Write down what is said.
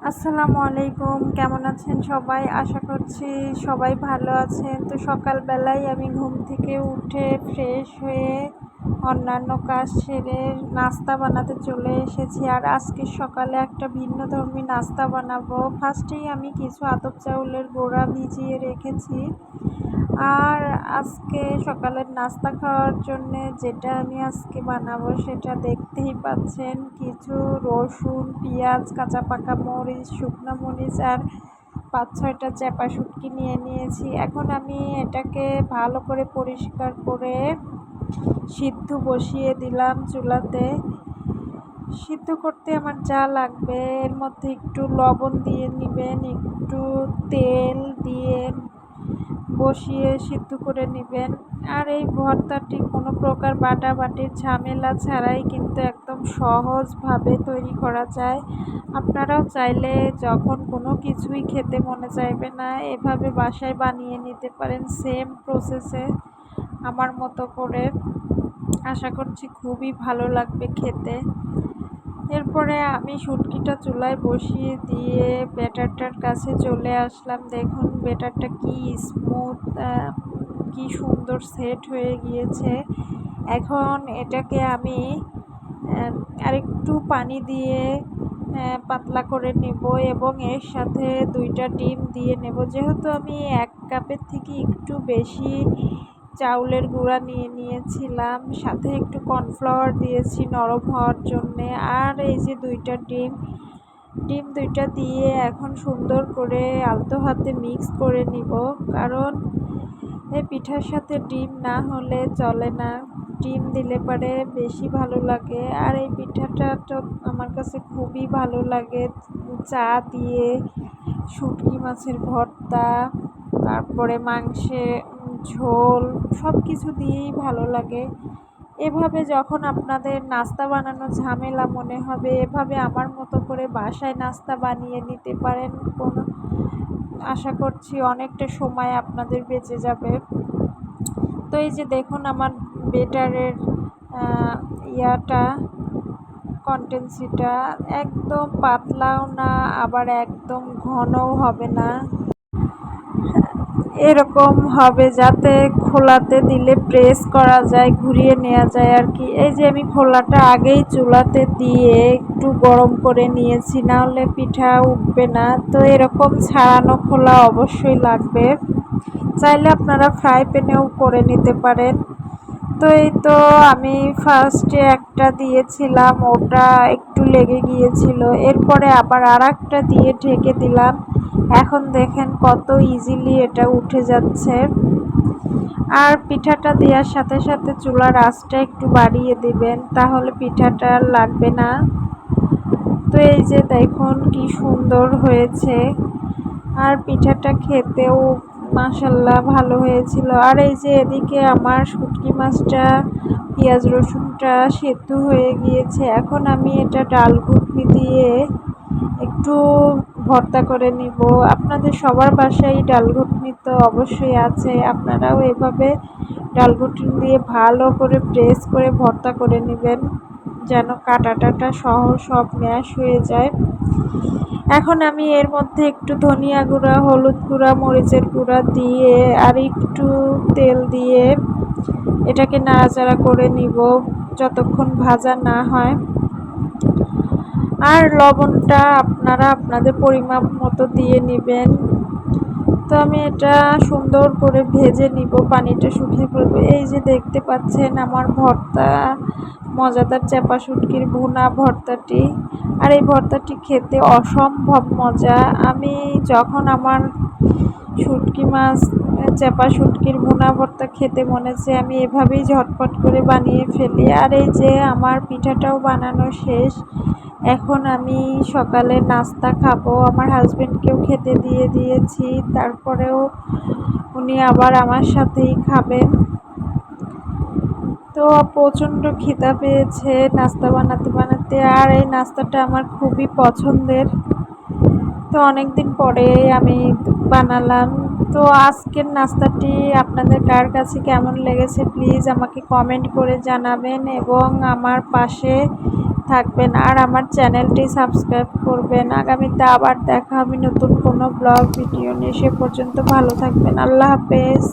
আসসালামু আলাইকুম, কেমন আছেন সবাই? আশা করছি সবাই ভালো আছেন। তো সকালবেলায় আমি ঘুম থেকে উঠে ফ্রেশ হয়ে অন্যান্য কাজ সেরে নাস্তা বানাতে চলে এসেছি। আর আজকে সকালে একটা ভিন্নধর্মী নাস্তা বানাবো। ফার্স্টেই আমি কিছু আতপ চাউলের গুঁড়া ভিজিয়ে রেখেছি। আর আজকে সকালের নাস্তা খাওয়ার জন্যে যেটা আমি আজকে বানাবো সেটা দেখতেই পাচ্ছেন। কিছু রসুন, পেঁয়াজ, কাঁচা পাকা মরিচ, শুকনো মরিচ আর ৫-৬টা চ্যাপা শুটকি নিয়ে নিয়েছি। এখন আমি এটাকে ভালো করে পরিষ্কার করে সিদ্ধ বসিয়ে দিলাম চুলাতে। সিদ্ধ করতে আমার যা লাগবে এর মধ্যে একটু লবণ দিয়ে নেবেন, একটু তেল দিয়ে বসিয়ে সিদ্ধ করে নেবেন। আর এই ভর্তাটি কোনো প্রকার বাটাবাটির ঝামেলা ছাড়াই কিন্তু একদম সহজভাবে তৈরি করা যায়। আপনারাও চাইলে যখন কোনো কিছুই খেতে মনে চাইবে না এভাবে বাসায় বানিয়ে নিতে পারেন সেম প্রসেসে আমার মতো করে। আশা করছি খুবই ভালো লাগবে খেতে। এরপরে আমি শুটকিটা চুলায় বসিয়ে দিয়ে ব্যাটারটার কাছে চলে আসলাম। দেখুন ব্যাটারটা কি স্মুথ, কি সুন্দর সেট হয়ে গিয়েছে। এখন এটাকে আমি আরেকটু পানি দিয়ে পাতলা করে নেব এবং এর সাথে 2টা ডিম দিয়ে নেব। যেহেতু আমি 1 কাপের থেকে একটু বেশি চাউলের গুঁড়া নিয়ে নিয়েছিলাম, সাথে একটু কর্নফ্লাওয়ার দিয়েছি নরম হওয়ার জন্যে। আর এই যে 2টা ডিম 2টা দিয়ে এখন সুন্দর করে আলতো হাতে মিক্স করে নিব, কারণ এই পিঠার সাথে ডিম না হলে চলে না। ডিম দিলে পরে বেশি ভালো লাগে। আর এই পিঠাটা তো আমার কাছে খুবই ভালো লাগে চা দিয়ে, শুটকি মাছের ভর্তা, তারপরে মাংসের ঝোল, সব কিছু দিয়েই ভালো লাগে। এভাবে যখন আপনাদের নাস্তা বানানোর ঝামেলা মনে হবে, এভাবে আমার মতো করে বাসায় নাস্তা বানিয়ে নিতে পারেন। আশা করছি অনেকটা সময় আপনাদের বেঁচে যাবে। তো এই যে দেখুন আমার বেটারের ইয়াটা কনটেন্সিটা একদম পাতলাও না আবার একদম ঘনও হবে না, এরকম হবে যাতে খোলাতে দিলে প্রেস করা যায়, ঘুরিয়ে নেওয়া যায় আর কি। এই যে আমি খোলাটা আগেই চুলাতে দিয়ে একটু গরম করে নিয়েছি, না হলে পিঠা উঠবে না। তো এরকম ছাড়ানো খোলা অবশ্যই লাগবে। চাইলে আপনারা ফ্রাই প্যানেও করে নিতে পারেন। তো এই তো আমি ফার্স্টে একটা দিয়েছিলাম, ওটা একটু লেগে গিয়েছিল, এরপরে আবার আরেকটা দিয়ে ঢেকে দিলাম। এখন দেখেন কত ইজিলি এটা উঠে যাচ্ছে। আর পিঠাটা দেওয়ার সাথে সাথে চুলার আঁচটা একটু বাড়িয়ে দিবেন, তাহলে পিঠাটা আর লাগবে না। তো এই যে দেখুন কি সুন্দর হয়েছে। আর পিঠাটা খেতেও মাশাল্লাহ ভালো হয়েছিল। আর এই যে এদিকে আমার শুটকি মাছটা, পেঁয়াজ রসুনটা সেদ্ধ হয়ে গিয়েছে। এখন আমি এটা ডাল ঘুটনি দিয়ে একটু ভর্তা করে নিব। আপনাদের সবার বাসায় ডাল ঘুটনি তো অবশ্যই আছে, আপনারাও এভাবে ডাল ঘুটনি দিয়ে ভালো করে প্রেস করে ভর্তা করে নেবেন, যেন কাটাটা সহ সব ম্যাশ হয়ে যায়। এখন আমি এর মধ্যে একটু ধনিয়া গুঁড়া, হলুদ গুঁড়া, মরিচের গুঁড়া দিয়ে আর একটু তেল দিয়ে এটাকে নাড়াচাড়া করে নিব যতক্ষণ ভাজা না হয়। আর লবণটা আপনারা আপনাদের পরিমাপ মতো দিয়ে নেবেন। তো আমি এটা সুন্দর করে ভেজে নিব, পানিটা শুকিয়ে পড়বে। এই যে দেখতে পাচ্ছেন আমার ভর্তা, মজাদার চ্যাপা শুটকির ভুনা ভর্তাটি। আর এই ভর্তাটি খেতে অসম্ভব মজা। আমি যখন আমার শুটকি মাছ, চ্যাপা শুটকির ভুনা ভর্তা খেতে মনে চায় আমি এভাবেই ঝটপট করে বানিয়ে ফেলি। আর এই যে আমার পিঠাটাও বানানো শেষ। এখন আমি সকালে নাস্তা খাবো, আমার হাজবেন্ডকেও খেতে দিয়ে দিয়েছি, তারপরেও উনি আবার আমার সাথেই খাবেন। তো প্রচণ্ড খিদা পেয়েছে নাস্তা বানাতে বানাতে, আর এই নাস্তাটা আমার খুবই পছন্দের। তো অনেক দিন পরে আমি বানালাম। তো আজকের নাস্তাটি আপনাদের কার কাছে কেমন লেগেছে প্লিজ আমাকে কমেন্ট করে জানাবেন, এবং আমার পাশে থাকবেন আর আমার চ্যানেলটি সাবস্ক্রাইব করবেন। আগামীতে আবার দেখা হবে নতুন কোনো ব্লগ ভিডিও নিয়ে। সে পর্যন্ত ভালো থাকবেন। আল্লাহ হাফেজ।